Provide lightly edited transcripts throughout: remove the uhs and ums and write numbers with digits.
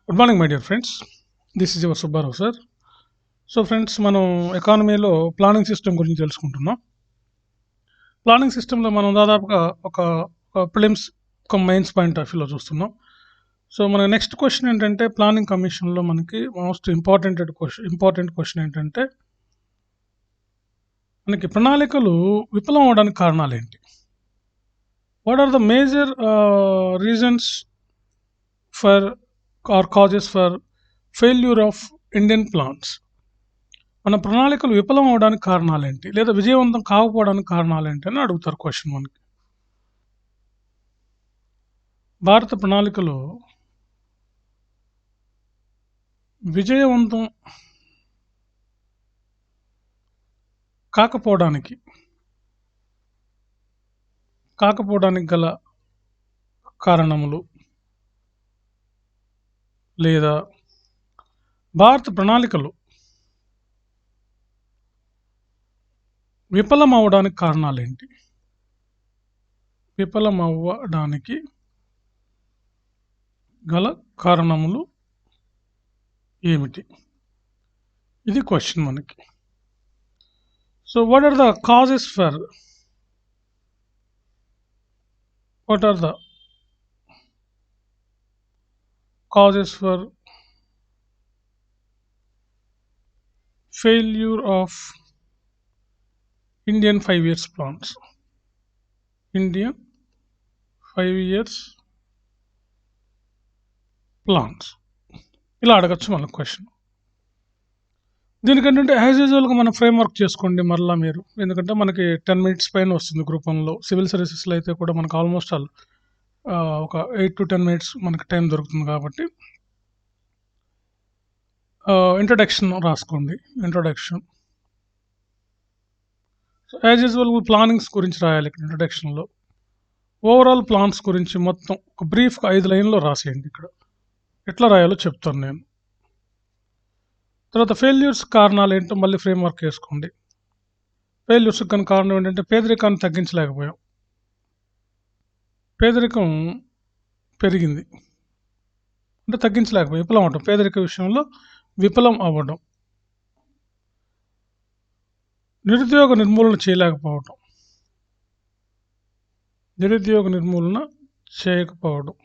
Good morning my dear friends. This is your Subbarao sir. So friends, మనం ఎకానమీలో planning system గురించి తెలుసుకుంటున్నాం. Planning సిస్టంలో మనం దాదాపుగా ఒక ప్రిలిమ్స్ మెయిన్స్ పాయింట్ ఆఫ్ వ్యూలో చూస్తున్నాం. సో మన నెక్స్ట్ క్వశ్చన్ ఏంటంటే, ప్లానింగ్ కమిషన్లో మనకి మోస్ట్ ఇంపార్టెంట్ క్వశ్చన్ ఏంటంటే, మనకి ప్రణాళికలు విఫలం అవడానికి కారణాలు ఏంటి? What are the major reasons for or causes for failure of Indian plans? మన ప్రణాళికలు విఫలం అవడానికి కారణాలేంటి, లేదా విజయవంతం కాకపోవడానికి కారణాలేంటి అని అడుగుతారు క్వశ్చన్ మనకి. భారత ప్రణాళికలు విజయవంతం కాకపోవడానికి గల కారణములు, లేదా భారత ప్రణాళికలు విఫలం అవ్వడానికి కారణాలేంటి? విఫలం అవ్వడానికి గల కారణములు ఏమిటి? ఇది క్వశ్చన్ మనకి. So what are the causes for failure of Indian 5 years plans? Indian 5 years plans ఇలా అడగచ్చు మన క్వశ్చన్. దీనికంటే యాజ్ యూజువల్గా మనం ఫ్రేమ్ వర్క్ చేసుకోండి మరలా మీరు, ఎందుకంటే మనకి 10 minutes పైన వస్తుంది గ్రూప్ 1లో. సివిల్ సర్వీసెస్లో అయితే కూడా మనకు ఆల్మోస్ట్ ఒక 8 to 10 minutes మనకి టైం దొరుకుతుంది. కాబట్టి ఇంట్రడక్షన్ రాసుకోండి. ఇంట్రడక్షన్ యాజ్ యూజువల్ ప్లానింగ్స్ గురించి రాయాలి ఇక్కడ ఇంట్రడక్షన్లో. ఓవరాల్ ప్లాన్స్ గురించి మొత్తం ఒక బ్రీఫ్గా 5 లైన్లో రాసేయండి. ఇక్కడ ఎట్లా రాయాలో చెప్తాను నేను. తర్వాత ఫెయిల్యూర్స్ కారణాలు ఏంటో మళ్ళీ ఫ్రేమ్ వర్క్ వేసుకోండి. ఫెయిల్యూర్స్ కానీ కారణం ఏంటంటే, పేదరికాన్ని తగ్గించలేకపోయాం, పేదరికం పెరిగింది అంటే తగ్గించలేకపోయాం, విఫలం అవ్వడం, పేదరిక విషయంలో విఫలం అవ్వడం, నిరుద్యోగ నిర్మూలన చేయకపోవడం.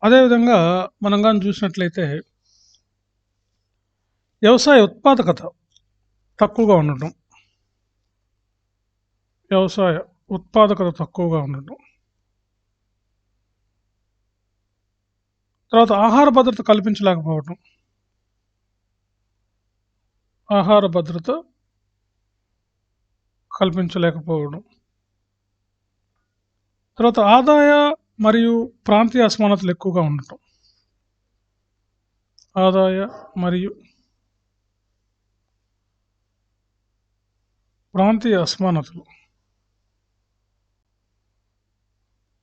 అదేవిధంగా మనం కానీ చూసినట్లయితే వ్యవసాయ ఉత్పాదకత తక్కువగా ఉండటం, తర్వాత ఆహార భద్రత కల్పించలేకపోవడం, తర్వాత ఆదాయ మరియు ప్రాంతీయ అసమానతలు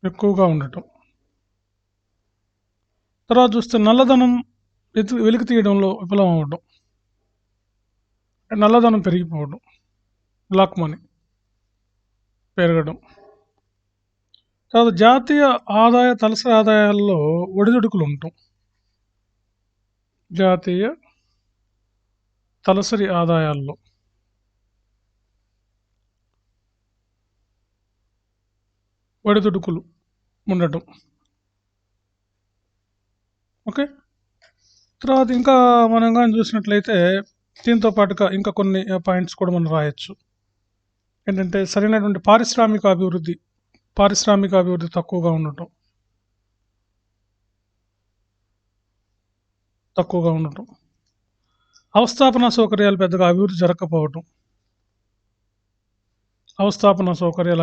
ఎక్కువగా ఉండటం, తర్వాత చూస్తే నల్లధనం వెలికి తీయడంలో విఫలం అవ్వడం, నల్లధనం పెరిగిపోవడం, బ్లాక్ మనీ పెరగడం. తర్వాత జాతీయ ఆదాయ తలసరి ఆదాయాల్లో ఒడిదుడుకులు ఉండటం, ఉండటం. ఓకే. తర్వాత ఇంకా మనం కానీ చూసినట్లయితే దీంతో పాటుగా ఇంకా కొన్ని పాయింట్స్ కూడా మనం రాయొచ్చు. ఏంటంటే, సరైనటువంటి పారిశ్రామిక అభివృద్ధి తక్కువగా ఉండటం, అవస్థాపన సౌకర్యాలు పెద్దగా అభివృద్ధి జరగకపోవటం,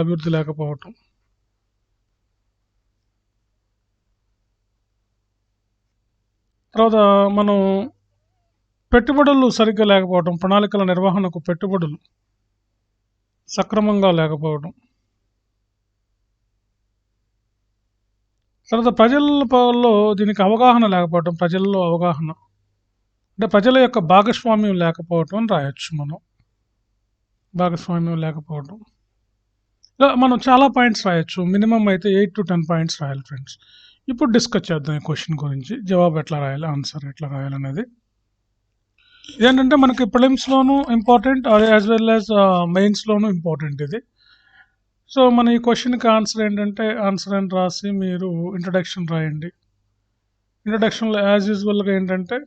అభివృద్ధి లేకపోవటం. తర్వాత మనం పెట్టుబడులు సరిగ్గా లేకపోవడం, ప్రణాళికల నిర్వహణకు పెట్టుబడులు సక్రమంగా లేకపోవడం. తర్వాత ప్రజలలో దీనికి అవగాహన లేకపోవడం, అంటే ప్రజల యొక్క భాగస్వామ్యం లేకపోవటం అని రాయొచ్చు మనం. ఇలా మనం చాలా పాయింట్స్ రాయొచ్చు. మినిమం అయితే 8 to 10 పాయింట్స్ రాయాలి ఫ్రెండ్స్. ఇప్పుడు డిస్కస్ చేద్దాం ఈ క్వశ్చన్ గురించి. జవాబు ఎట్లా రాయాలి, ఆన్సర్ ఎట్లా రాయాలనేది. ఇదేంటంటే మనకి ప్రిలిమ్స్‌లోనూ ఇంపార్టెంట్ యాస్ వెల్ యాస్ మెయిన్స్‌లోనూ ఇంపార్టెంట్ ఇది. సో, మన ఈ క్వశ్చన్‌కి ఆన్సర్ ఏంటంటే, ఆన్సర్ అని రాసి మీరు ఇంట్రడక్షన్ రాయండి. ఇంట్రడక్షన్‌లో యాజ్ యూజువల్‌గా ఏంటంటే,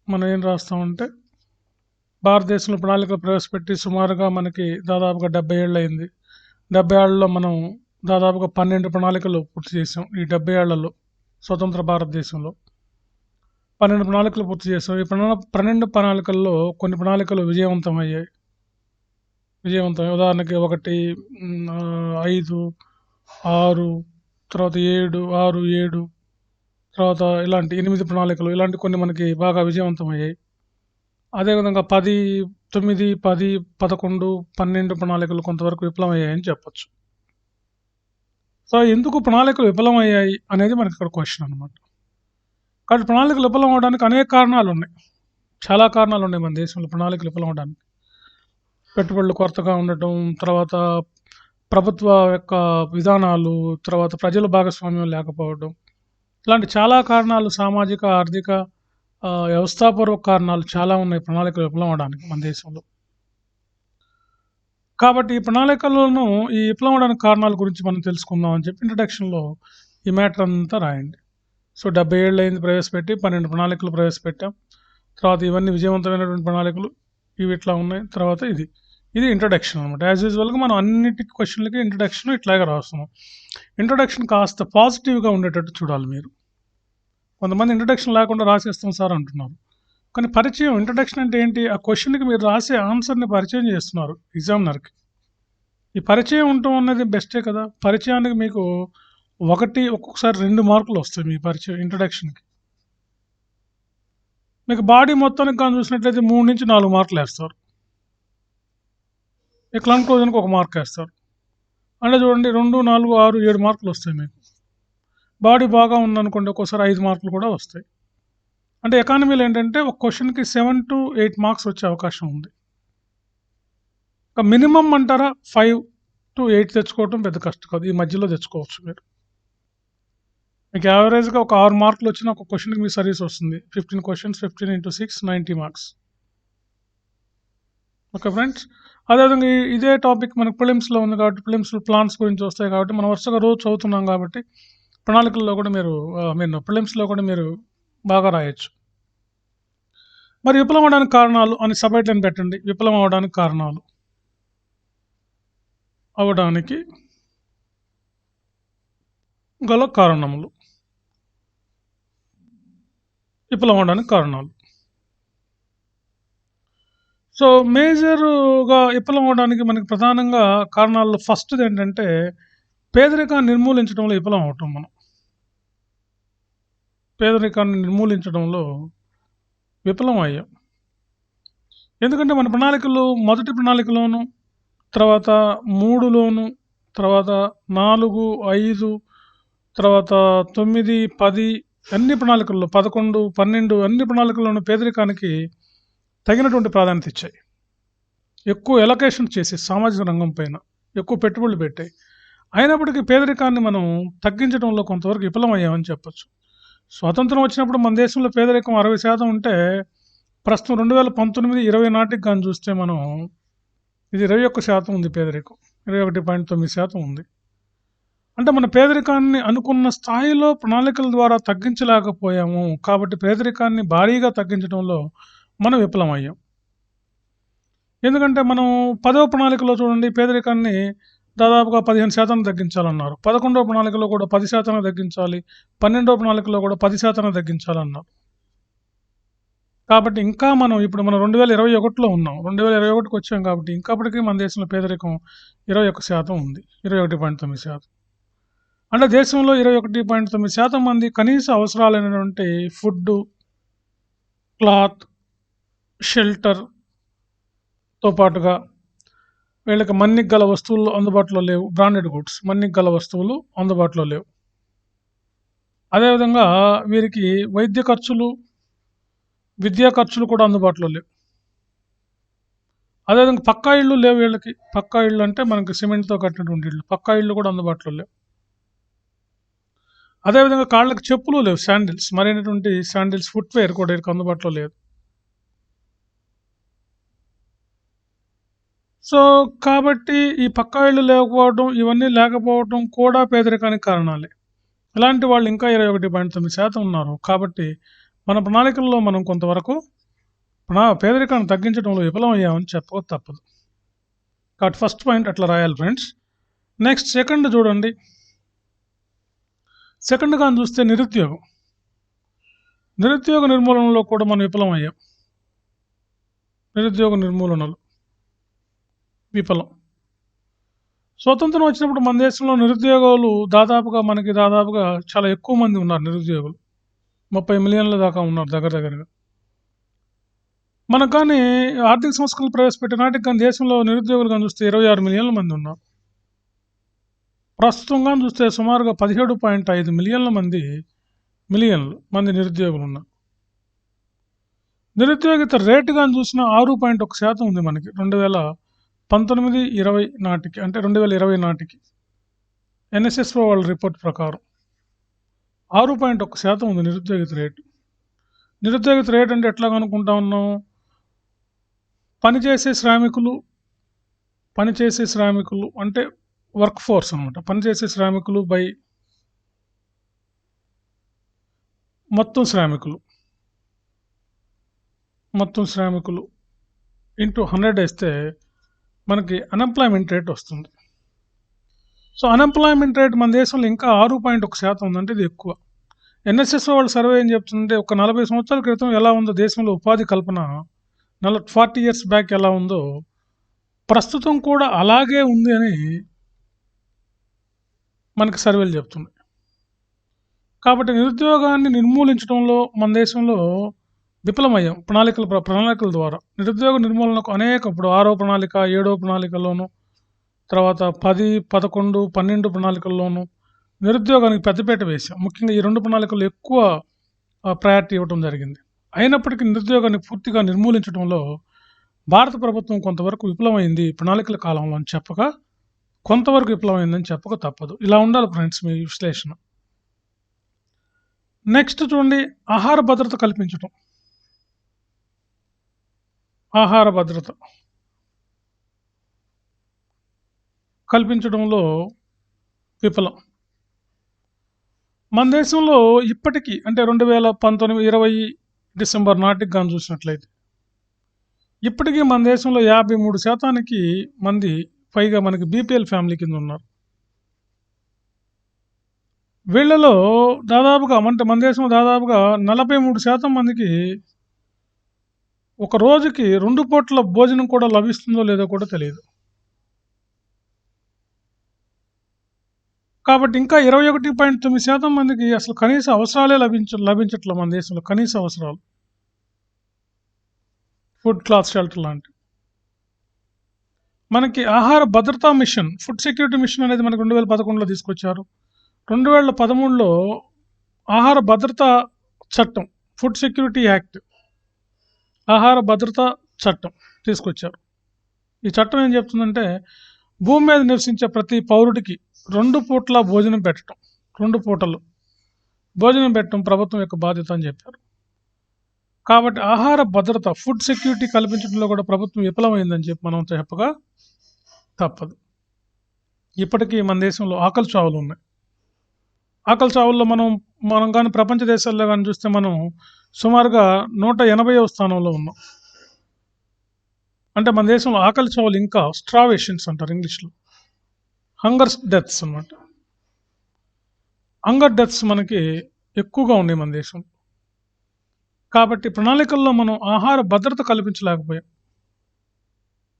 మనం ఏం రాస్తామంటే, భారతదేశంలో ప్రణాళికలు ప్రవేశపెట్టి సుమారుగా మనకి దాదాపుగా 70 ఏళ్ళయింది. 70 ఏళ్లలో మనం దాదాపుగా 12 ప్రణాళికలు పూర్తి చేసాం. ఈ 70 ఏళ్లలో స్వతంత్ర భారతదేశంలో 12 ప్రణాళికలు పూర్తి చేసాం. ఈ 12 ప్రణాళికల్లో కొన్ని ప్రణాళికలు విజయవంతమయ్యాయి. ఉదాహరణకి 1, 5, 6, తర్వాత 7, 6, 7, తర్వాత ఇలాంటి 8 ప్రణాళికలు, ఇలాంటి కొన్ని మనకి బాగా విజయవంతమయ్యాయి. అదేవిధంగా 10, 9, 10, 11, 12 ప్రణాళికలు కొంతవరకు విఫలమయ్యాయని చెప్పొచ్చు. సో, ఎందుకు ప్రణాళికలు విఫలమయ్యాయి అనేది మనకి ఇక్కడ క్వశ్చన్ అనమాట. కాబట్టి ప్రణాళికలు విఫలం అవ్వడానికి అనేక కారణాలు ఉన్నాయి. చాలా కారణాలు ఉన్నాయి మన దేశంలో ప్రణాళికలు విఫలం అవ్వడానికి. పెట్టుబడులు కొరతగా ఉండటం, తర్వాత ప్రభుత్వ యొక్క విధానాలు, తర్వాత ప్రజల భాగస్వామ్యం లేకపోవడం, ఇలాంటి చాలా కారణాలు, సామాజిక, ఆర్థిక, వ్యవస్థాపూర్వక కారణాలు చాలా ఉన్నాయి ప్రణాళికలు విఫలం అవ్వడానికి మన దేశంలో. కాబట్టి ఈ ప్రణాళికలను ఈ విఫలం అవ్వడానికి కారణాల గురించి మనం తెలుసుకుందాం అని చెప్పి ఇంట్రడక్షన్‌లో ఈ మ్యాటర్ అంతా రాయండి. సో, 70 ఏళ్ళయింది ప్రవేశపెట్టి 12 ప్రణాళికలు ప్రవేశపెట్టాం. తర్వాత ఇవన్నీ విజయవంతమైనటువంటి ప్రణాళికలు, ఇవి ఇట్లా ఉన్నాయి. తర్వాత ఇది ఇంట్రడక్షన్ అనమాట. యాజ్ యూజువల్‌గా మనం అన్నిటి క్వశ్చన్‌లకి ఇంట్రడక్షన్ ఇట్లాగే రాస్తున్నాం. ఇంట్రడక్షన్ కాస్త పాజిటివ్‌గా ఉండేటట్టు చూడాలి మీరు. కొంతమంది ఇంట్రడక్షన్ లేకుండా రాసేస్తాం సార్ అంటున్నారు. కానీ పరిచయం, ఇంట్రడక్షన్ అంటే ఏంటి? ఆ క్వశ్చన్‌కి మీరు రాసే ఆన్సర్‌ని పరిచయం చేస్తున్నారు ఎగ్జామినర్‌కి. ఈ పరిచయం ఉండటం అన్నది బెస్టే కదా! పరిచయానికి మీకు 1, ఒక్కొక్కసారి 2 మార్కులు వస్తాయి మీ పరిచయం ఇంట్రడక్షన్‌కి. మీకు బాడీ మొత్తానికి గాని చూసినట్లయితే 3-4 మార్కులేస్తారు. ఈ కన్క్లూజన్‌కి 1 మార్క్ ఏస్తారు. అంటే చూడండి 2, 4, 6, 7 మార్కులు వస్తాయి మీకు. బాడీ బాగా ఉందనుకోండి ఒక్కోసారి 5 మార్కులు కూడా వస్తాయి. అంటే ఎకానమీలో ఏంటంటే ఒక క్వశ్చన్‌కి 7-8 మార్క్స్ వచ్చే అవకాశం ఉంది. మినిమమ్ అంటారా 5-8 తెచ్చుకోవడం పెద్ద కష్టం కాదు. ఈ మధ్యలో తెచ్చుకోవచ్చు మీరు. మీకు యావరేజ్‌గా ఒక 6 మార్కులు వచ్చిన ఒక క్వశ్చన్‌కి మీ సర్వీస్ వస్తుంది. 15 questions 15 into 6 90 marks. Okay friends. అదేవిధంగా ఇదే టాపిక్ మనకు ప్రిలిమ్స్‌లో ఉంది కాబట్టి ప్రిలిమ్స్‌లో ప్లాన్స్ గురించి వస్తాయి కాబట్టి మనం వరుసగా రోజు చదువుతున్నాం కాబట్టి ప్రణాళికల్లో కూడా మీరు ప్రిలిమ్స్‌లో కూడా మీరు బాగా రాయొచ్చు. మరి విఫలం అవ్వడానికి కారణాలు అని సబ్ హెడ్లైన్ పెట్టండి. విఫలం అవ్వడానికి కారణాలు. అవ్వడానికి గల కారణములు. విఫలం అవ్వడానికి కారణాలు. సో, మేజర్‌గా విఫలం అవ్వడానికి మనకి ప్రధానంగా కారణాల్లో ఫస్ట్‌ది ఏంటంటే పేదరికాన్ని నిర్మూలించడంలో విఫలం అవ్వటం మనం. పేదరికాన్ని నిర్మూలించడంలో విఫలం అయ్యాం. ఎందుకంటే మన ప్రణాళికలు మొదటి ప్రణాళికలోను, తర్వాత 3లోను, తర్వాత 4, 5, తర్వాత 9, 10 అన్ని ప్రణాళికల్లో 11, 12 అన్ని ప్రణాళికల్లోనూ పేదరికానికి తగినటువంటి ప్రాధాన్యత ఇచ్చాయి. ఎక్కువ ఎలొకేషన్ చేసి సామాజిక రంగం పైన ఎక్కువ పెట్టుబడులు పెట్టాయి. అయినప్పటికీ పేదరికాన్ని మనం తగ్గించడంలో కొంతవరకు విఫలమయ్యామని చెప్పొచ్చు. స్వాతంత్రం వచ్చినప్పుడు మన దేశంలో పేదరికం 60% ఉంటే ప్రస్తుతం 2019, 20 నాటికి గాని చూస్తే మనం ఇది 21% ఉంది పేదరికం. 21.9% ఉంది. అంటే మన పేదరికాన్ని అనుకున్న స్థాయిలో ప్రణాళికల ద్వారా తగ్గించలేకపోయాము. కాబట్టి పేదరికాన్ని భారీగా తగ్గించడంలో మనం విఫలమయ్యాం. ఎందుకంటే మనం 10వ ప్రణాళికలో చూడండి పేదరికాన్ని దాదాపుగా 15% తగ్గించాలన్నారు. 11వ ప్రణాళికలో కూడా 10% తగ్గించాలి. 12వ ప్రణాళికలో కూడా 10% తగ్గించాలన్నారు. కాబట్టి ఇంకా మనం 2021లో ఉన్నాం. 2021కి వచ్చాం కాబట్టి ఇంకప్పటికీ మన దేశంలో పేదరికం 21% ఉంది. 21.9%. అంటే దేశంలో 21.9% మంది కనీస అవసరాలైనటువంటి ఫుడ్డు, క్లాత్, షెల్టర్‌తో పాటుగా వీళ్ళకి మన్నిక గల వస్తువులు అందుబాటులో లేవు. బ్రాండెడ్ గూడ్స్ మన్నిక గల వస్తువులు అందుబాటులో లేవు. అదేవిధంగా వీరికి వైద్య ఖర్చులు, విద్యా ఖర్చులు కూడా అందుబాటులో లేవు. అదేవిధంగా పక్కా ఇళ్ళు లేవు వీళ్ళకి. పక్కా ఇళ్ళు అంటే మనకి సిమెంట్‌తో కట్టినటువంటి ఇళ్ళు. పక్కా ఇళ్ళు కూడా అందుబాటులో లేవు. అదేవిధంగా కాళ్ళకి చెప్పులు లేవు, శాండిల్స్, మరైనటువంటి శాండిల్స్ ఫుట్వేర్ కూడా వీరికి అందుబాటులో లేదు. సో, కాబట్టి ఈ పక్కా ఇళ్ళు లేకపోవడం, ఇవన్నీ లేకపోవడం కూడా పేదరికానికి కారణాలే. ఇలాంటి వాళ్ళు ఇంకా 21.9% ఉన్నారు. కాబట్టి మన ప్రణాళికల్లో మనం కొంతవరకు పేదరికాన్ని తగ్గించడంలో విఫలమయ్యామని చెప్పక తప్పదు. కాబట్టి ఫస్ట్ పాయింట్ అట్లా రాయాలి ఫ్రెండ్స్. నెక్స్ట్ సెకండ్ చూడండి. సెకండ్ కానీ చూస్తే నిరుద్యోగం. నిరుద్యోగ నిర్మూలనలో కూడా మనం విఫలమయ్యాం. నిరుద్యోగ నిర్మూలనలో విఫలం. స్వతంత్రం వచ్చినప్పుడు మన దేశంలో నిరుద్యోగులు దాదాపుగా చాలా ఎక్కువ మంది ఉన్నారు. నిరుద్యోగులు 30 మిలియన్ల దాకా ఉన్నారు దగ్గరగా. మనకు కానీ ఆర్థిక సంస్కరణలు ప్రవేశపెట్టిన నాటికి కానీ దేశంలో నిరుద్యోగులు కానీ చూస్తే 26 మిలియన్ల మంది ఉన్నారు. ప్రస్తుతం కానీ చూస్తే సుమారుగా 17.5 మిలియన్ల మంది నిరుద్యోగులు ఉన్నారు. నిరుద్యోగిత రేటు కానీ చూసినా 6.1% ఉంది మనకి 2019-20 నాటికి, అంటే 2020 నాటికి ఎన్ఎస్ఎస్ఓ వాళ్ళ రిపోర్ట్ ప్రకారం 6.1% ఉంది నిరుద్యోగిత రేటు. నిరుద్యోగిత రేటు అంటే ఎట్లా కనుక్కుంటా ఉన్నాం? పనిచేసే శ్రామికులు అంటే వర్క్ ఫోర్స్ అనమాట. పనిచేసే శ్రామికులు బై మొత్తం శ్రామికులు ఇంటూ 100 వేస్తే మనకి అన్ఎంప్లాయ్మెంట్ రేట్ వస్తుంది. సో అన్ఎంప్లాయ్మెంట్ రేట్ మన దేశంలో ఇంకా 6.1% ఉందంటే ఇది ఎక్కువ. ఎన్ఎస్ఎస్ఓ వాళ్ళ సర్వే ఏం చెప్తుందంటే ఒక 40 సంవత్సరాల క్రితం ఎలా ఉందో దేశంలో ఉపాధి కల్పన 40 ఇయర్స్ బ్యాక్ ఎలా ఉందో ప్రస్తుతం కూడా అలాగే ఉంది అని మనకి సర్వేలు చెప్తున్నాయి. కాబట్టి నిరుద్యోగాన్ని నిర్మూలించడంలో మన దేశంలో విఫలమయ్యాం ప్రణాళికల ద్వారా. నిరుద్యోగ నిర్మూలనకు ఇప్పుడు 6వ ప్రణాళిక, 7వ ప్రణాళికల్లోనూ, తర్వాత 10, 11, 12 ప్రణాళికల్లోనూ నిరుద్యోగానికి పెద్దపీట వేశాం. ముఖ్యంగా ఈ 2 ప్రణాళికల్లో ఎక్కువ ప్రయారిటీ ఇవ్వడం జరిగింది. అయినప్పటికీ నిరుద్యోగాన్ని పూర్తిగా నిర్మూలించడంలో భారత ప్రభుత్వం కొంతవరకు విఫలమైంది ప్రణాళికల కాలంలో అని చెప్పక, కొంతవరకు విఫలమైందని చెప్పక తప్పదు. ఇలా ఉండాలి ఫ్రెండ్స్ మీ విశ్లేషణ. నెక్స్ట్ చూడండి, ఆహార భద్రత కల్పించడం. ఆహార భద్రత కల్పించడంలో విఫలం. మన దేశంలో ఇప్పటికీ అంటే 2019-20 డిసెంబర్ నాటికి కానీ చూసినట్లయితే ఇప్పటికీ మన దేశంలో 53% మంది పైగా మనకి బీపీఎల్ ఫ్యామిలీ కింద ఉన్నారు. వీళ్ళలో దాదాపుగా అంటే మన దేశంలో దాదాపుగా 43% మందికి ఒక రోజుకి 2 పూట్ల భోజనం కూడా లభిస్తుందో లేదో కూడా తెలియదు. కాబట్టి ఇంకా 21.9% మందికి అసలు కనీస అవసరాలే లభించట్లేదు మన దేశంలో. కనీస అవసరాలు, ఫుడ్, క్లాత్, షెల్టర్ లాంటివి. మనకి ఆహార భద్రతా మిషన్, ఫుడ్ సెక్యూరిటీ మిషన్ అనేది మనకి 2011లో తీసుకొచ్చారు. 2013లో ఆహార భద్రతా చట్టం, ఫుడ్ సెక్యూరిటీ యాక్ట్, ఆహార భద్రతా చట్టం తీసుకొచ్చారు. ఈ చట్టం ఏం చెప్తుందంటే భూమి మీద నివసించే ప్రతి పౌరుడికి 2 పూట్ల భోజనం పెట్టడం, 2 పూటలు భోజనం పెట్టడం ప్రభుత్వం యొక్క బాధ్యత అని చెప్పారు. కాబట్టి ఆహార భద్రత, ఫుడ్ సెక్యూరిటీ కల్పించడంలో కూడా ప్రభుత్వం విఫలమైందని చెప్పి మనం చెప్పగా తప్పదు. ఇప్పటికీ మన దేశంలో ఆకలి చావులు ఉన్నాయి. ఆకలి చావుల్లో మనం కానీ ప్రపంచ దేశాల్లో కానీ చూస్తే మనం సుమారుగా 180వ స్థానంలో ఉన్నాం. అంటే మన దేశంలో ఆకలి చావులు ఇంకా స్ట్రావేషన్స్ అంటారు ఇంగ్లీష్లో, హంగర్ డెత్స్ అన్నమాట. హంగర్ డెత్స్ మనకి ఎక్కువగా ఉన్నాయి మన దేశంలో. కాబట్టి ప్రణాళికల్లో మనం ఆహార భద్రత కల్పించలేకపోయాం.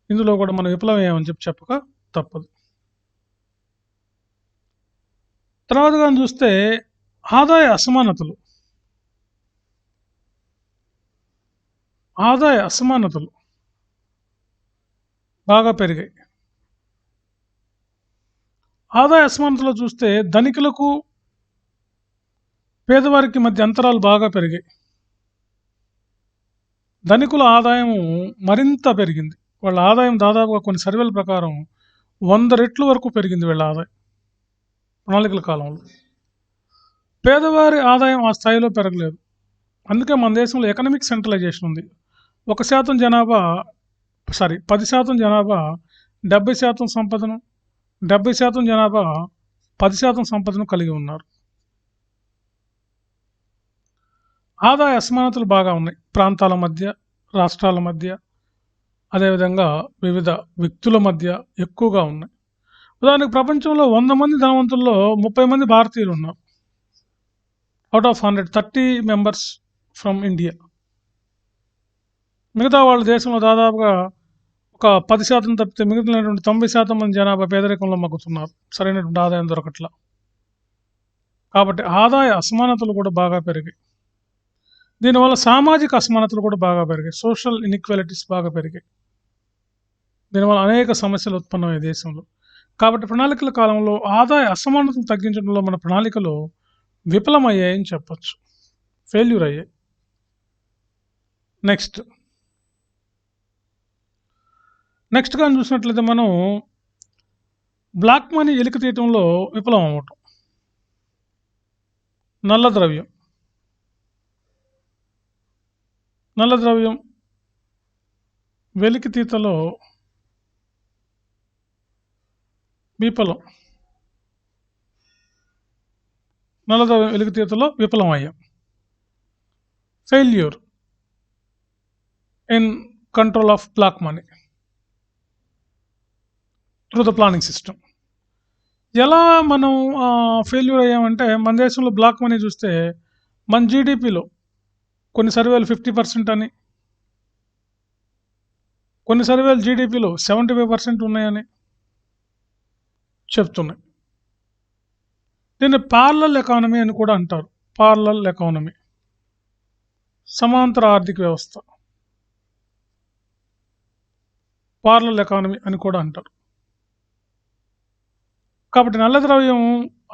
ఇందులో కూడా మనం విఫలమయ్యామని చెప్పక తప్పదు. తర్వాత కానీ చూస్తే ఆదాయ అసమానతలు బాగా పెరిగాయి. ఆదాయ అసమానతలో చూస్తే ధనికులకు పేదవారికి మధ్య అంతరాలు బాగా పెరిగాయి. ధనికుల ఆదాయం మరింత పెరిగింది. వాళ్ళ ఆదాయం దాదాపుగా కొన్ని సర్వేల ప్రకారం 100 రెట్లు వరకు పెరిగింది వీళ్ళ ఆదాయం ప్రణాళికల కాలంలో. పేదవారి ఆదాయం ఆ స్థాయిలో పెరగలేదు. అందుకే మన దేశంలో ఎకనామిక్ సెంట్రలైజేషన్ ఉంది. 1% జనాభా 10% జనాభా 70% సంపదను, 70% జనాభా 10% సంపదను కలిగి ఉన్నారు. ఆదాయ అసమానతలు బాగా ఉన్నాయి. ప్రాంతాల మధ్య, రాష్ట్రాల మధ్య, అదేవిధంగా వివిధ వ్యక్తుల మధ్య ఎక్కువగా ఉన్నాయి. ఉదాహరణకు ప్రపంచంలో 100 మంది ధనవంతుల్లో 30 మంది భారతీయులు ఉన్నారు. Out of 100, 30 members from India. మిగతా వాళ్ళ దేశంలో దాదాపుగా ఒక 10% తప్పితే మిగిలినటువంటి 90% మంది జనాభా పేదరికంలో మగ్గుతున్నారు. సరైనటువంటి ఆదాయం దొరకట్లా. కాబట్టి ఆదాయ అసమానతలు కూడా బాగా పెరిగాయి. దీనివల్ల సామాజిక అసమానతలు కూడా బాగా పెరిగాయి. సోషల్ ఇన్ఈక్వాలిటీస్ బాగా పెరిగాయి. దీనివల్ల అనేక సమస్యలు ఉత్పన్నమయ్యాయి దేశంలో. కాబట్టి ప్రణాళికల కాలంలో ఆదాయ అసమానతలు తగ్గించడంలో మన ప్రణాళికలు విఫలమయ్యాయని చెప్పొచ్చు. ఫెయిల్యూర్ అయ్యాయి. నెక్స్ట్ కానీ చూసినట్లయితే మనం బ్లాక్ మనీ ఎలికి తీయటంలో విఫలం అవ్వటం. నల్ల ద్రవ్యం వెలికి తీతలో విఫలం. నల్ల ద్రవ్యం వెలికి తీతలో విఫలం అయ్యాం. Failure in control of black money through the planning system. ఎలా మనం ఫెయిల్యూర్ అయ్యామంటే, మన దేశంలో బ్లాక్ మనీ చూస్తే మన జీడిపిలో కొన్ని సర్వేలు 50% అని, కొన్ని సర్వేలు జీడిపిలో 75% ఉన్నాయని చెప్తున్నాయి. దీన్ని పారలల్ ఎకానమీ అని కూడా అంటారు. పారలల్ ఎకానమీ, సమాంతర ఆర్థిక వ్యవస్థ, పారలల్ ఎకానమీ అని కూడా అంటారు. కాబట్టి నల్ల ద్రవ్యం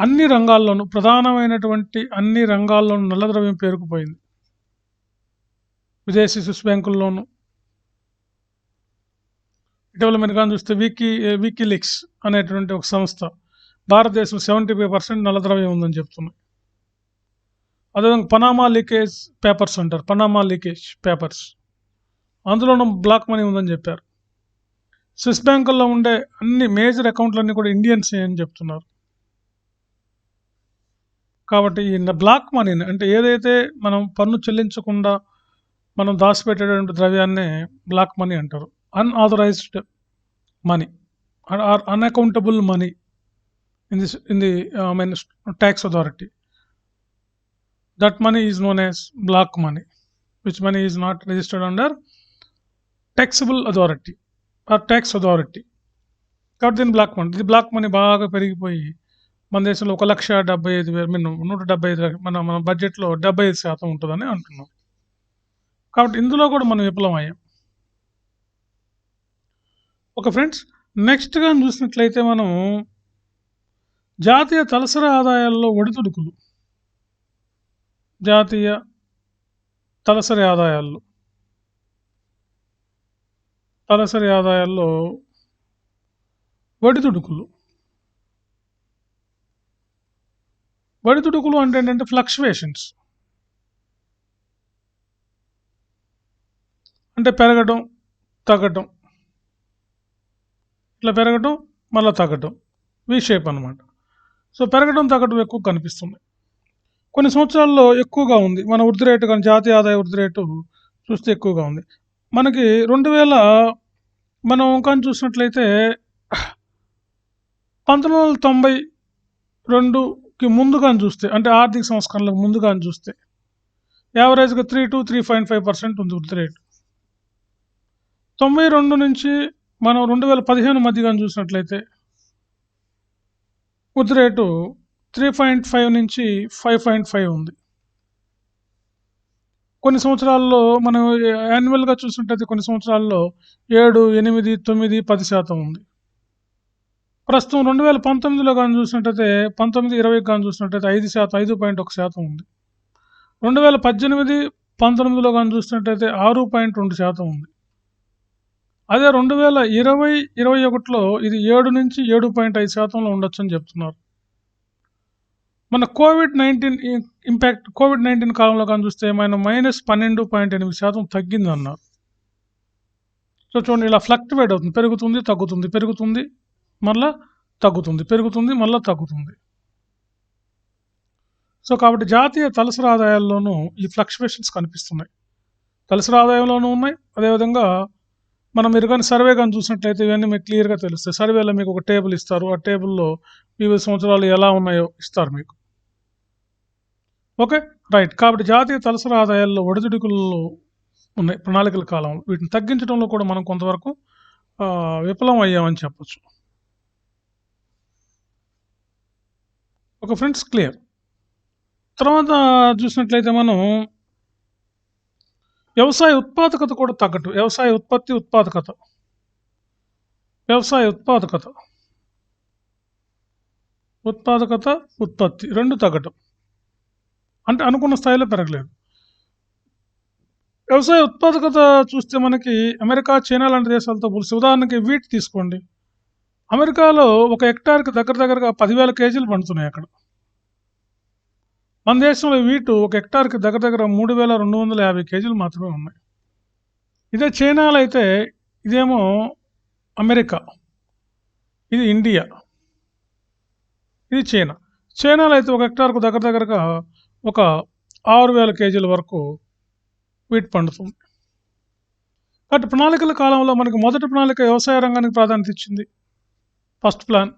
అన్ని రంగాల్లోనూ, ప్రధానమైనటువంటి అన్ని రంగాల్లోనూ నల్ల ద్రవ్యం పేరుకుపోయింది. విదేశీ స్విస్ బ్యాంకుల్లోనూ, ఇటీవల మీరు కానీ చూస్తే వికీలీక్స్ అనేటువంటి ఒక సంస్థ భారతదేశం 75% నల్ల ద్రవ్యం ఉందని చెప్తున్నాయి. అదేవిధంగా పనామా లీకేజ్ పేపర్స్ అంటారు. పనామా లీకేజ్ పేపర్స్, అందులోనూ బ్లాక్ మనీ ఉందని చెప్పారు. స్విస్ బ్యాంకుల్లో ఉండే అన్ని మేజర్ అకౌంట్లన్నీ కూడా ఇండియన్స్ అని చెప్తున్నారు. కాబట్టి ఈ బ్లాక్ మనీని, అంటే ఏదైతే మనం పన్ను చెల్లించకుండా మనం దాచిపెట్టేటువంటి ద్రవ్యాన్నే బ్లాక్ మనీ అంటారు. Unauthorised money or unaccountable money in the tax authority. That money is known as black money, which money is not registered under taxable authority or tax authority. కాబట్టి దీని బ్లాక్ మనీ. ఇది black money బాగా పెరిగిపోయి మన దేశంలో 1,75,000 175 మన బడ్జెట్లో 75% ఉంటుందని అంటున్నాం. కాబట్టి ఇందులో కూడా మనం విఫలం అయ్యాం. ఓకే ఫ్రెండ్స్, నెక్స్ట్గా చూసినట్లయితే మనం జాతీయ తలసరి ఆదాయాల్లో ఒడిదుడుకులు. జాతీయ తలసరి ఆదాయాల్లో ఒడిదుడుకులు. ఒడిదుడుకులు అంటే ఏంటంటే ఫ్లక్చువేషన్స్, అంటే పెరగడం తగ్గటం, ఇట్లా పెరగటం మళ్ళీ తగ్గటం, వి షేప్ అన్నమాట. సో పెరగడం తగ్గడం ఎక్కువ కనిపిస్తుంది. కొన్ని సంవత్సరాల్లో ఎక్కువగా ఉంది. మన వృద్ధి రేటు కానీ, జాతీయ ఆదాయ వృద్ధి రేటు చూస్తే ఎక్కువగా ఉంది. మనకి 2000 మనం కానీ చూసినట్లయితే 1992కి ముందు కానీ చూస్తే, అంటే ఆర్థిక సంస్కరణలకు ముందు కానీ చూస్తే యావరేజ్గా 3 to 3.5% ఉంది వృద్ధి రేటు. 92 నుంచి మనం 2015 మధ్య కానీ చూసినట్లయితే వృద్ధి రేటు 3.5 నుంచి 5.5 ఉంది. కొన్ని సంవత్సరాల్లో మనం యాన్యువల్గా చూసినట్లయితే కొన్ని సంవత్సరాల్లో 7, 8, 9, 10% ఉంది. ప్రస్తుతం 2019లో కానీ చూసినట్లయితే 19-20 కానీ చూసినట్లయితే 5.1% ఉంది. 2018, 19లో కానీ చూసినట్లయితే 6.2% ఉంది. అదే 2020, 2021లో ఇది 7 నుంచి 7.5% ఉండొచ్చు అని చెప్తున్నారు. మన కోవిడ్-19 కాలంలో కానీ చూస్తే ఏమైనా -12.8% తగ్గిందన్నారు. సో చూడండి, ఇలా ఫ్లక్చువేట్ అవుతుంది, పెరుగుతుంది తగ్గుతుంది, పెరుగుతుంది మళ్ళా తగ్గుతుంది, పెరుగుతుంది మళ్ళా తగ్గుతుంది. సో కాబట్టి జాతీయ తలసరి ఆదాయాల్లోనూ ఈ ఫ్లక్చువేషన్స్ కనిపిస్తున్నాయి. తలసరి ఆదాయంలోనూ ఉన్నాయి. అదేవిధంగా మీరు కానీ సర్వే కానీ చూసినట్లయితే ఇవన్నీ మీకు క్లియర్గా తెలుస్తాయి. సర్వేలో మీకు ఒక టేబుల్ ఇస్తారు. ఆ టేబుల్లో వివిధ సంవత్సరాలు ఎలా ఉన్నాయో ఇస్తారు మీకు. Okay, right. కాబట్టి జాతీయ తలసరి ఆదాయాల్లో ఒడిదుడుకులు ఉన్నాయి ప్రణాళికల కాలంలో. వీటిని తగ్గించడంలో కూడా మనం కొంతవరకు విఫలం అయ్యామని చెప్పొచ్చు. Okay friends, clear. తర్వాత చూసినట్లయితే మనం వ్యవసాయ ఉత్పాదకత కూడా తగ్గట్టు. వ్యవసాయ ఉత్పత్తి రెండు తగ్గటం, అంటే అనుకున్న స్థాయిలో పెరగలేదు. వ్యవసాయ ఉత్పాదకత చూస్తే మనకి అమెరికా, చైనా లాంటి దేశాలతో పోలిస్తే, ఉదాహరణకి వీట్ తీసుకోండి. అమెరికాలో ఒక హెక్టార్కి దగ్గరగా 10,000 కేజీలు పండుతున్నాయి అక్కడ. మన దేశంలో వీటు ఒక హెక్టార్కి దగ్గర 3,250 కేజీలు మాత్రమే ఉన్నాయి. ఇదే చైనాలో అయితే, ఇదేమో అమెరికా, ఇది ఇండియా, ఇది చైనా. చైనాలో అయితే ఒక హెక్టార్కు దగ్గరగా ఒక 6,000 కేజీల వరకు వీట్ పండుతుంది. కాబట్టి ప్రణాళికల కాలంలో మనకి మొదటి ప్రణాళిక వ్యవసాయ రంగానికి ప్రాధాన్యత ఇచ్చింది, ఫస్ట్ ప్లాన్.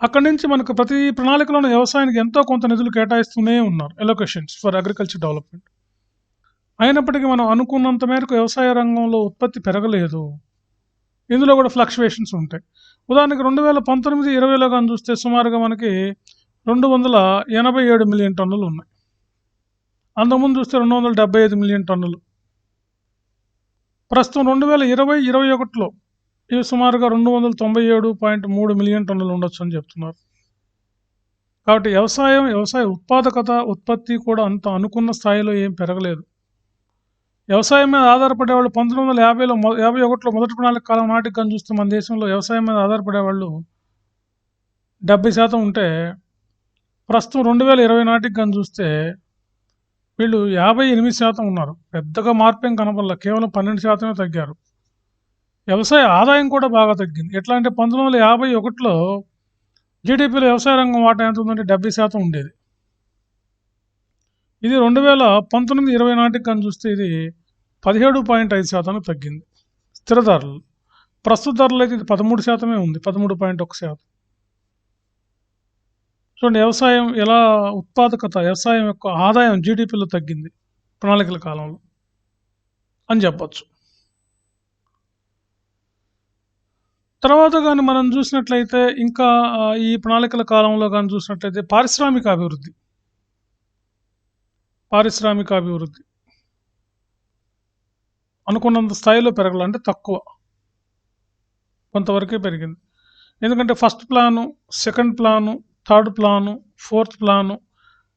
అక్కడి నుంచి మనకు ప్రతి ప్రణాళికలోని వ్యవసాయానికి ఎంతో కొంత నిధులు కేటాయిస్తూనే ఉన్నారు, ఎలొకేషన్స్ ఫర్ అగ్రికల్చర్ డెవలప్మెంట్. అయినప్పటికీ మనం అనుకున్నంత మేరకు వ్యవసాయ రంగంలో ఉత్పత్తి పెరగలేదు. ఇందులో కూడా ఫ్లక్చువేషన్స్ ఉంటాయి. ఉదాహరణకి 2019-20లో కానీ చూస్తే సుమారుగా మనకి 287 మిలియన్ టన్నులు ఉన్నాయి. అంతకుముందు చూస్తే 275 మిలియన్ టన్నులు. ప్రస్తుతం 2020-21లో ఇవి సుమారుగా 297.3 మిలియన్ టన్నులు ఉండొచ్చు అని చెప్తున్నారు. కాబట్టి వ్యవసాయ ఉత్పత్తి కూడా అంత అనుకున్న స్థాయిలో ఏం పెరగలేదు. వ్యవసాయం మీద ఆధారపడేవాళ్ళు 1951లో మొదటి ప్రణాళిక కాలం నాటికి కానీ చూస్తే మన దేశంలో వ్యవసాయం మీద ఆధారపడేవాళ్ళు 70% ఉంటే, ప్రస్తుతం 2020 నాటికి కానీ చూస్తే వీళ్ళు 58% ఉన్నారు. పెద్దగా మార్పేం కనపడలే, కేవలం 12% తగ్గారు. వ్యవసాయ ఆదాయం కూడా బాగా తగ్గింది. ఎట్లా అంటే 1951లో జీడిపిలో వ్యవసాయ రంగం వాటా ఎంత ఉందంటే 70% ఉండేది. ఇది 2019-20 నాటికి కానీ చూస్తే ఇది 17.5% తగ్గింది. స్థిర ధరలు, ప్రస్తుత ధరలు అయితే ఇది 13% ఉంది, 13.1%. చూడండి వ్యవసాయం ఎలా వ్యవసాయం యొక్క ఆదాయం జీడిపిలో తగ్గింది ప్రణాళికల కాలంలో అని చెప్పచ్చు. తర్వాత కానీ మనం చూసినట్లయితే ఇంకా ఈ ప్రణాళికల కాలంలో కానీ చూసినట్లయితే పారిశ్రామిక అభివృద్ధి అనుకున్నంత స్థాయిలో పెరగాలంటే తక్కువ, కొంతవరకే పెరిగింది. ఎందుకంటే first plan, second plan, third plan, fourth plan,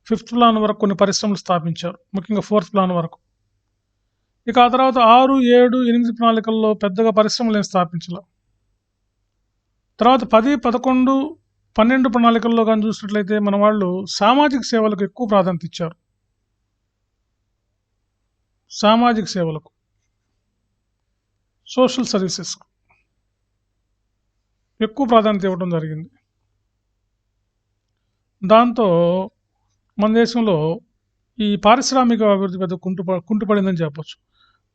fifth plan వరకు కొన్ని పరిశ్రమలు స్థాపించారు, ముఖ్యంగా ఫోర్త్ ప్లాన్ వరకు. ఇక ఆ తర్వాత 6, 7, 8 ప్రణాళికల్లో పెద్దగా పరిశ్రమలు ఏం స్థాపించాలి. తర్వాత 10, 11, 12 ప్రణాళికల్లో కానీ చూసినట్లయితే మన వాళ్ళు సామాజిక సేవలకు ఎక్కువ ప్రాధాన్యత ఇచ్చారు. సామాజిక సేవలకు, సోషల్ సర్వీసెస్ ఎక్కువ ప్రాధాన్యత ఇవ్వడం జరిగింది. దాంతో మన దేశంలో ఈ పారిశ్రామిక అభివృద్ధి పెద్ద కుంటుపడిందని చెప్పచ్చు.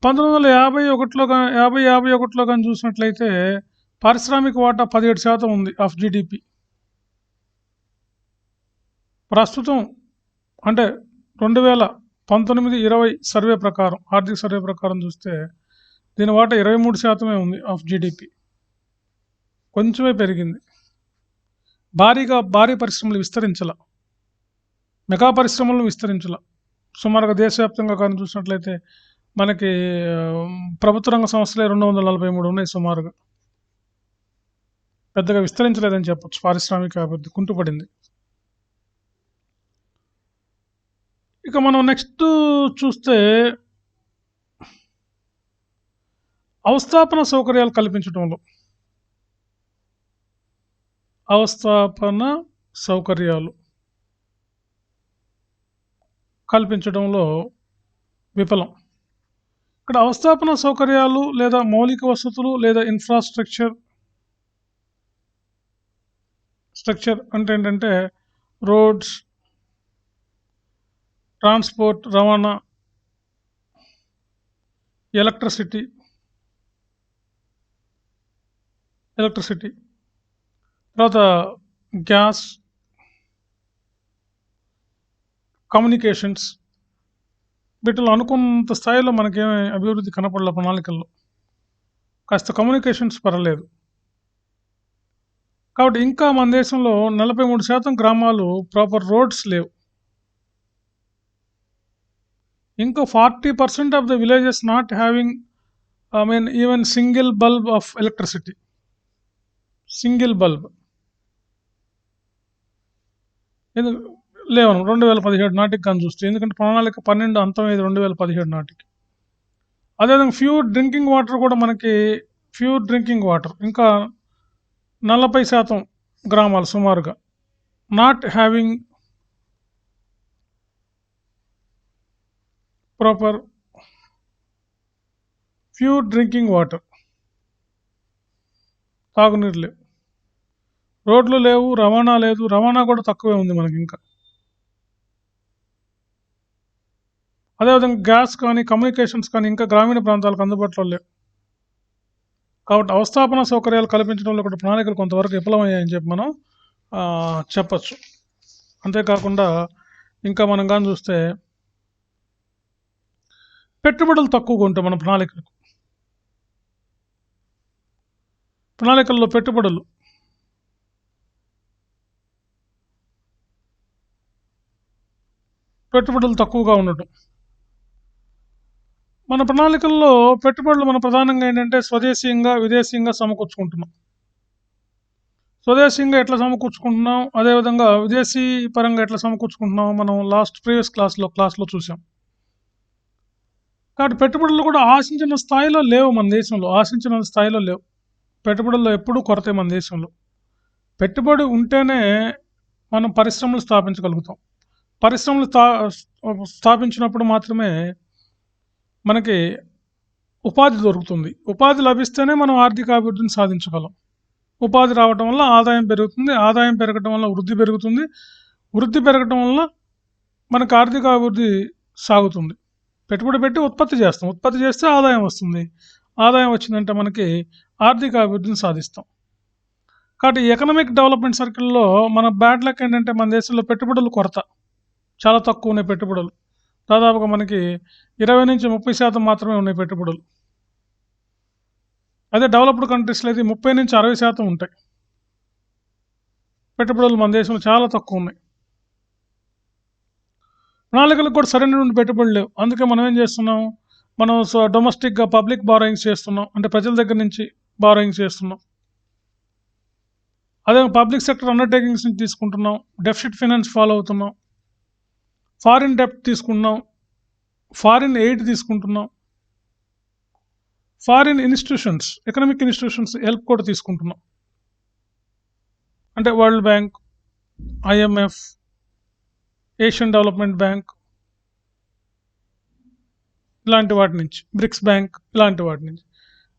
1951లో కానీ చూసినట్లయితే పారిశ్రామిక వాటా 17% ఉంది ఆఫ్ జీడిపి. ప్రస్తుతం అంటే 2019-20 సర్వే ప్రకారం, ఆర్థిక సర్వే ప్రకారం చూస్తే దీని వాటా 23% ఉంది ఆఫ్ జీడిపి. కొంచెమే పెరిగింది. భారీ పరిశ్రమలు విస్తరించాల, మెగా పరిశ్రమలను విస్తరించాల. సుమారుగా దేశవ్యాప్తంగా కానీ చూసినట్లయితే మనకి ప్రభుత్వ రంగ సంస్థలే 243 ఉన్నాయి సుమారుగా. పెద్దగా విస్తరించలేదని చెప్పచ్చు. పారిశ్రామిక అభివృద్ధి కుంటుపడింది. ఇక మనం నెక్స్ట్ చూస్తే అవస్థాపన సౌకర్యాలు కల్పించడంలో, అవస్థాపన సౌకర్యాలు కల్పించడంలో విఫలం. ఇక్కడ అవస్థాపన సౌకర్యాలు లేదా మౌలిక వసతులు లేదా స్ట్రక్చర్ అంటే ఏంటంటే రోడ్స్, ట్రాన్స్పోర్ట్, రవాణా, ఎలక్ట్రిసిటీ, తర్వాత గ్యాస్, కమ్యూనికేషన్స్, వీటిలో అనుకున్నంత స్థాయిలో మనకేమీ అభివృద్ధి కనపడలే ప్రణాళికల్లో. కాస్త కమ్యూనికేషన్స్ పర్వాలేదు. కాబట్టి ఇంకా మన దేశంలో 43% గ్రామాలు ప్రాపర్ రోడ్స్ లేవు. ఇంకా 40% of the villages not having even single bulb of electricity. Single bulb లేవను 2017 నాటికి కానీ చూస్తే, ఎందుకంటే ప్రణాళిక 12 అంతం 2017 నాటికి. అదేవిధంగా ప్యూర్ డ్రింకింగ్ వాటర్ ఇంకా 40% గ్రామాలు సుమారుగా not having proper pure drinking water, తాగునీరు లేవు. రోడ్లు లేవు, రవాణా లేదు, రవాణా కూడా తక్కువే ఉంది మనకి ఇంకా. అదేవిధంగా గ్యాస్ కానీ కమ్యూనికేషన్స్ కానీ ఇంకా గ్రామీణ ప్రాంతాలకు అందుబాటులో లేవు. కాబట్టి అవస్థాపన సౌకర్యాలు కల్పించడంలో కూడా ప్రణాళికలు కొంతవరకు విఫలమయ్యాయని చెప్పి మనం చెప్పచ్చు. అంతేకాకుండా ఇంకా మనం కానీ చూస్తే పెట్టుబడులు తక్కువగా ఉంటాయి మన ప్రణాళికల్లో పెట్టుబడులు తక్కువగా ఉండటం. మన ప్రణాళికల్లో పెట్టుబడులు మనం ప్రధానంగా ఏంటంటే స్వదేశీయంగా, విదేశీయంగా సమకూర్చుకుంటున్నాం. స్వదేశీయంగా ఎట్లా సమకూర్చుకుంటున్నాం, అదేవిధంగా విదేశీ పరంగా ఎట్లా సమకూర్చుకుంటున్నాం మనం ప్రీవియస్ క్లాస్లో చూసాం. కాబట్టి పెట్టుబడులు కూడా ఆశించిన స్థాయిలో లేవు మన దేశంలో. పెట్టుబడుల్లో ఎప్పుడూ కొరతే మన దేశంలో. పెట్టుబడి ఉంటేనే మనం పరిశ్రమలు స్థాపించగలుగుతాం. పరిశ్రమలు స్థాపించినప్పుడు మాత్రమే మనకి ఉపాధి దొరుకుతుంది. ఉపాధి లభిస్తేనే మనం ఆర్థిక అభివృద్ధిని సాధించగలం. ఉపాధి రావటం వల్ల ఆదాయం పెరుగుతుంది, ఆదాయం పెరగటం వల్ల వృద్ధి పెరుగుతుంది, వృద్ధి పెరగటం వల్ల మనకు ఆర్థిక అభివృద్ధి సాగుతుంది. పెట్టుబడి పెట్టి ఉత్పత్తి చేస్తే ఆదాయం వస్తుంది. ఆదాయం వచ్చిందంటే మనకి ఆర్థిక అభివృద్ధిని సాధిస్తాం. కాబట్టి ఎకనామిక్ డెవలప్మెంట్ సర్కిల్లో మన బ్యాడ్ లక్ ఏంటంటే మన దేశంలో పెట్టుబడులు కొరత చాలా తక్కువ ఉన్నాయి. పెట్టుబడులు దాదాపుగా మనకి 20-30% మాత్రమే ఉన్నాయి పెట్టుబడులు. అదే డెవలప్డ్ కంట్రీస్లో అయితే 30-60% ఉంటాయి. పెట్టుబడులు మన దేశంలో చాలా తక్కువ ఉన్నాయి. ప్రణాళికలకు కూడా సరైనటువంటి పెట్టుబడులు లేవు. అందుకే మనం ఏం చేస్తున్నాం, మనం డొమెస్టిక్గా పబ్లిక్ బారోయింగ్స్ చేస్తున్నాం, అంటే ప్రజల దగ్గర నుంచి బారోయింగ్స్ చేస్తున్నాం. అదే పబ్లిక్ సెక్టర్ అండర్టేకింగ్స్ నుంచి తీసుకుంటున్నాం, డెఫిసిట్ ఫైనాన్స్ ఫాలో అవుతున్నాం, ఫారిన్ డెప్ట్ తీసుకుంటున్నాం, ఫారిన్ ఎయిడ్ తీసుకుంటున్నాం, foreign institutions, economic institutions help కూడా తీసుకుంటున్నాం. అంటే world bank, IMF, Asian development bank, ఇలాంటి వాటి నుంచి, బ్రిక్స్ బ్యాంక్, ఇలాంటి వాటి నుంచి.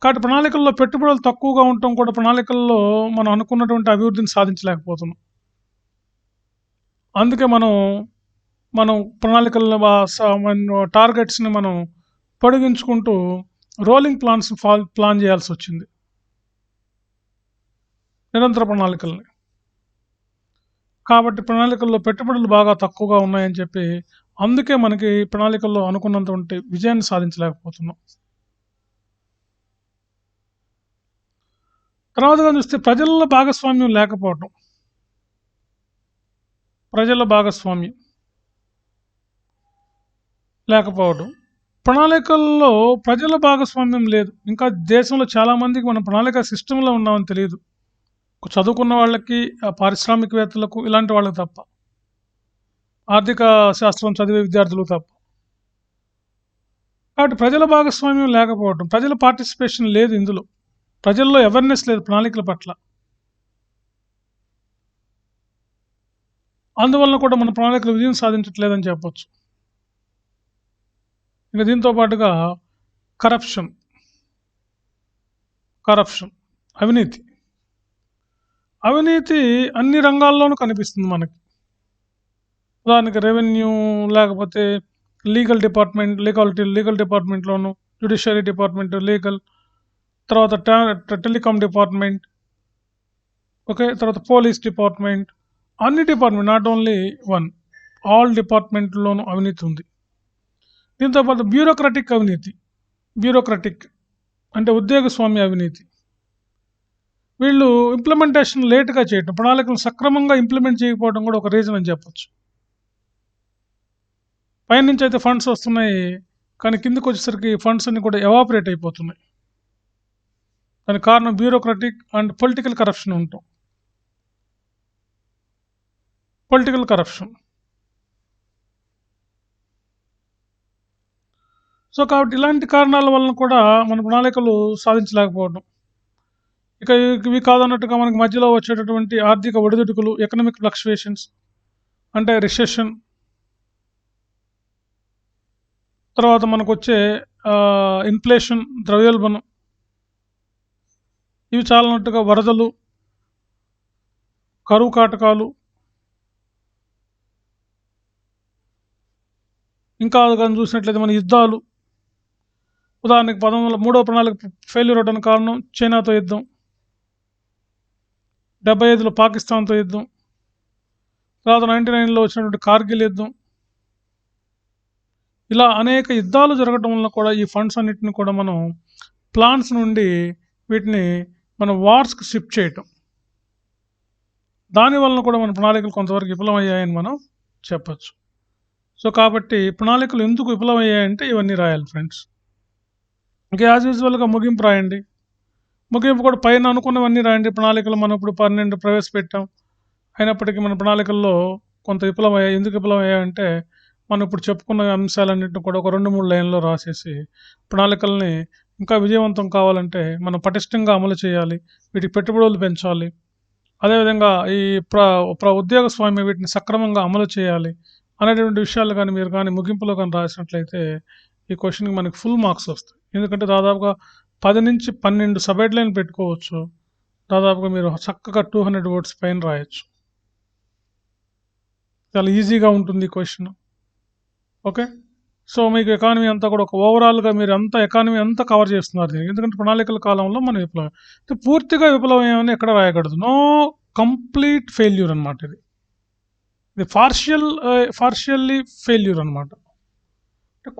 కాబట్టి ప్రణాళికల్లో పెట్టుబడులు తక్కువగా ఉండటం కూడా ప్రణాళికల్లో మనం అనుకున్నటువంటి అభివృద్ధిని సాధించలేకపోతున్నాం. అందుకే మనం ప్రణాళికల్లో టార్గెట్స్ని మనం పొడిగించుకుంటూ రోలింగ్ ప్లాన్ చేయాల్సి వచ్చింది, నిరంతర ప్రణాళికల్ని. కాబట్టి ప్రణాళికల్లో పెట్టుబడులు బాగా తక్కువగా ఉన్నాయని చెప్పి అందుకే మనకి ప్రణాళికల్లో అనుకున్నంత విజయాన్ని సాధించలేకపోతున్నాం. తర్వాతగా చూస్తే ప్రజల భాగస్వామ్యం లేకపోవటం. ప్రణాళికల్లో ప్రజల భాగస్వామ్యం లేదు. ఇంకా దేశంలో చాలామందికి మనం ప్రణాళిక సిస్టంలో ఉన్నామని తెలియదు. చదువుకున్న వాళ్ళకి, పారిశ్రామికవేత్తలకు, ఇలాంటి వాళ్ళకి తప్ప, ఆర్థిక శాస్త్రం చదివే విద్యార్థులకు తప్ప. కాబట్టి ప్రజల భాగస్వామ్యం లేకపోవడం, ప్రజల పార్టిసిపేషన్ లేదు ఇందులో, ప్రజల్లో అవేర్నెస్ లేదు ప్రణాళికల పట్ల. అందువలన కూడా మన ప్రణాళికలు విజయం సాధించట్లేదని చెప్పొచ్చు. ఇక దీంతో పాటుగా కరప్షన్ అవినీతి అన్ని రంగాల్లోనూ కనిపిస్తుంది మనకి. ఉదాహరణకి రెవెన్యూ, లేకపోతే లీగల్ డిపార్ట్మెంట్లోను, జ్యుడిషియరీ డిపార్ట్మెంట్, లీగల్, తర్వాత టెలికాం డిపార్ట్మెంట్, ఓకే, తర్వాత పోలీస్ డిపార్ట్మెంట్, అన్ని department, not only one, all డిపార్ట్మెంట్లోనూ అవినీతి ఉంది. దీంతోపాటు బ్యూరోక్రటిక్ అంటే ఉద్యోగస్వామ్య అవినీతి. వీళ్ళు ఇంప్లిమెంటేషన్ లేట్గా చేయటం, ప్రణాళికలు సక్రమంగా ఇంప్లిమెంట్ చేయకపోవడం కూడా ఒక రీజన్ అని చెప్పొచ్చు. పైనుంచి అయితే ఫండ్స్ వస్తున్నాయి, కానీ కిందకు వచ్చేసరికి ఫండ్స్ అన్ని కూడా ఎవాపరేట్ అయిపోతున్నాయి. దానికి కారణం bureaucratic and political corruption. So కాబట్టి ఇలాంటి కారణాల వలన కూడా మన ప్రణాళికలు సాధించలేకపోవడం. ఇక ఇవి కాదన్నట్టుగా మనకి మధ్యలో వచ్చేటటువంటి ఆర్థిక ఒడిదుడుకులు, ఎకనామిక్ ఫ్లక్చువేషన్స్ అంటే రిసెషన్, తర్వాత మనకు వచ్చే ఇన్ఫ్లేషన్, ద్రవ్యోల్బణం, ఇవి చాలన్నట్టుగా వరదలు, కరువు కాటకాలు, ఇంకా కానీ చూసినట్లయితే మన యుద్ధాలు. ఉదాహరణకి 1903వ ప్రణాళిక ఫెయిల్యూర్ అవడానికి కారణం చైనాతో యుద్ధం, 75లో పాకిస్తాన్తో యుద్ధం, తర్వాత 99లో వచ్చినటువంటి కార్గిల్ యుద్ధం. ఇలా అనేక యుద్ధాలు జరగడం వల్ల కూడా ఈ ఫండ్స్ అన్నిటిని కూడా మనం ప్లాన్స్ నుండి వీటిని మనం వార్స్కి షిఫ్ట్ చేయటం, దానివలన కూడా మన ప్రణాళికలు కొంతవరకు విఫలమయ్యాయని మనం చెప్పచ్చు. సో కాబట్టి ప్రణాళికలు ఎందుకు విఫలమయ్యాయంటే ఇవన్నీ రాయాలి ఫ్రెండ్స్. ఇంకా యాజ్ యూజువల్గా ముగింపు రాయండి. ముగింపు కూడా పైన అనుకున్నవన్నీ రాయండి. ప్రణాళికలు మనం ఇప్పుడు 12 ప్రవేశపెట్టాం, అయినప్పటికీ మన ప్రణాళికల్లో కొంత విఫలమయ్యాయి. ఎందుకు విఫలమయ్యాయంటే మనం ఇప్పుడు చెప్పుకున్న అంశాలన్నింటినీ కూడా ఒక 2-3 లైన్లో రాసేసి, ప్రణాళికల్ని ఇంకా విజయవంతం కావాలంటే మనం పటిష్టంగా అమలు చేయాలి, వీటికి పెట్టుబడులు పెంచాలి, అదేవిధంగా ఈ ఉద్యోగస్వామ్యం వీటిని సక్రమంగా అమలు చేయాలి అనేటువంటి విషయాలు కానీ మీరు కానీ ముగింపులో కానీ రాసినట్లయితే ఈ క్వశ్చన్కి మనకి ఫుల్ మార్క్స్ వస్తాయి. ఎందుకంటే దాదాపుగా 10 నుంచి 12 సబ్ హెడ్లైన్ పెట్టుకోవచ్చు. దాదాపుగా మీరు చక్కగా 200 వర్డ్స్ పైన రాయొచ్చు. చాలా ఈజీగా ఉంటుంది ఈ క్వశ్చన్. ఓకే, సో మీకు ఎకానమీ అంతా కూడా ఒక ఓవరాల్గా మీరు ఎకానమీ అంతా కవర్ చేస్తున్నారు దీనికి. ఎందుకంటే ప్రణాళికల కాలంలో మనం పూర్తిగా విఫలమయ్యామని ఎక్కడ రాయకూడదు. నో కంప్లీట్ ఫెయిల్యూర్ అనమాట. ఇది పార్షియల్లీ ఫెయిల్యూర్ అనమాట.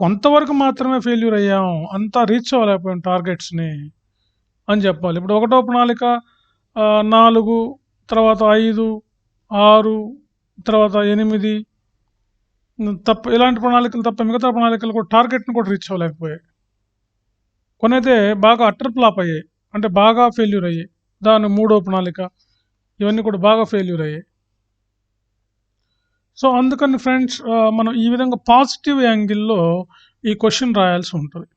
కొంతవరకు మాత్రమే ఫెయిల్యూర్ అయ్యాము, అంతా రీచ్ అవ్వలేకపోయాం టార్గెట్స్ని అని చెప్పాలి. ఇప్పుడు 1వ ప్రణాళిక 4, తర్వాత 5, 6, తర్వాత 8 తప్ప, ఇలాంటి ప్రణాళికలు తప్ప మిగతా ప్రణాళికలు కూడా టార్గెట్ని కూడా రీచ్ అవ్వలేకపోయాయి. కొన్ని అయితే బాగా అట్టర్ ఫ్లాప్ అయ్యాయి, అంటే బాగా ఫెయిల్యూర్ అయ్యాయి. దాని 3వ ప్రణాళిక, ఇవన్నీ కూడా బాగా ఫెయిల్యూర్ అయ్యాయి. సో అందుకని ఫ్రెండ్స్ మనం ఈ విధంగా పాజిటివ్ యాంగిల్లో ఈ క్వశ్చన్ రాయాల్సి ఉంటుంది.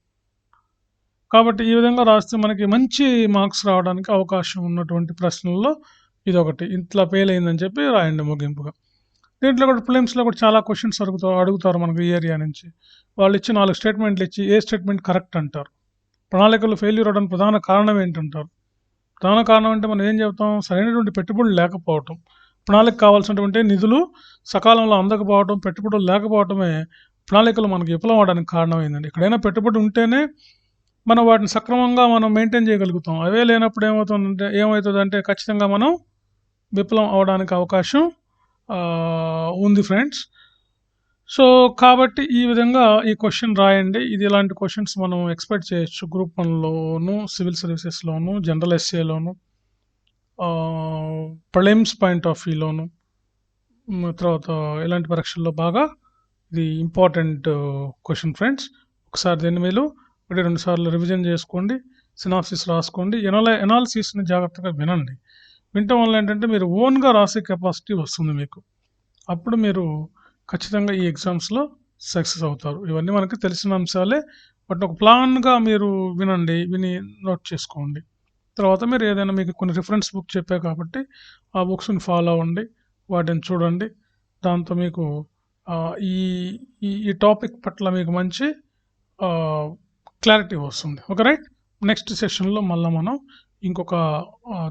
కాబట్టి ఈ విధంగా రాస్తే మనకి మంచి మార్క్స్ రావడానికి అవకాశం ఉన్నటువంటి ప్రశ్నల్లో ఇదొకటి. ఇంట్లో ఫెయిల్ అయిందని చెప్పి రాయండి ముగింపుగా. దీంట్లో కూడా ప్రిలిమ్స్లో కూడా చాలా క్వశ్చన్స్ అడుగుతారు మనకు ఈ ఏరియా నుంచి. వాళ్ళు ఇచ్చి 4 స్టేట్మెంట్లు ఇచ్చి ఏ స్టేట్మెంట్ కరెక్ట్ అంటారు, ప్రణాళికలు ఫెయిల్యూర్ అవడానికి ప్రధాన కారణం ఏంటంటారు. ప్రధాన కారణం అంటే మనం ఏం చెప్తాం, సరైనటువంటి పెట్టుబడులు లేకపోవటం, ప్రణాళిక కావాల్సినటువంటి నిధులు సకాలంలో అందకపోవడం, పెట్టుబడులు లేకపోవడమే ప్రణాళికలు మనకి విఫలం అవడానికి కారణమైందండి. ఎక్కడైనా పెట్టుబడి ఉంటేనే మనం వాటిని సక్రమంగా మనం మెయింటైన్ చేయగలుగుతాం. అవే లేనప్పుడు ఏమవుతుందంటే ఖచ్చితంగా మనం విఫలం అవడానికి అవకాశం ఉంది ఫ్రెండ్స్. సో కాబట్టి ఈ విధంగా ఈ క్వశ్చన్ రాయండి. ఇది ఇలాంటి క్వశ్చన్స్ మనం ఎక్స్పెక్ట్ చేయొచ్చు గ్రూప్ 1లోను, సివిల్ సర్వీసెస్లోను, జనరల్ ఎస్ఏలోను, ప్రిలిమ్స్ పాయింట్ ఆఫ్ వ్యూలోను, తర్వాత ఇలాంటి పరీక్షల్లో బాగా ఇది ఇంపార్టెంట్ క్వశ్చన్ ఫ్రెండ్స్. ఒకసారి దీన్ని మీరు 1-2 సార్లు రివిజన్ చేసుకోండి, సినాప్సిస్ రాసుకోండి, ఎనాలిసిస్ని జాగ్రత్తగా వినండి. వినటం వల్ల ఏంటంటే మీరు ఓన్గా రాసే కెపాసిటీ వస్తుంది మీకు. అప్పుడు మీరు ఖచ్చితంగా ఈ ఎగ్జామ్స్లో సక్సెస్ అవుతారు. ఇవన్నీ మనకి తెలిసిన అంశాలే, బట్ ఒక ప్లాన్గా మీరు విని నోట్ చేసుకోండి. తర్వాత మీరు ఏదైనా మీకు కొన్ని రిఫరెన్స్ బుక్ చెప్పే కాబట్టి ఆ బుక్స్ని ఫాలో అవ్వండి, వాటిని చూడండి. దాంతో మీకు ఈ టాపిక్ పట్ల మీకు మంచి క్లారిటీ వస్తుంది. Okay right. నెక్స్ట్ సెషన్లో మళ్ళీ మనం ఇంకొక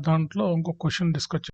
దాంట్లో ఇంకొక క్వశ్చన్ డిస్కస్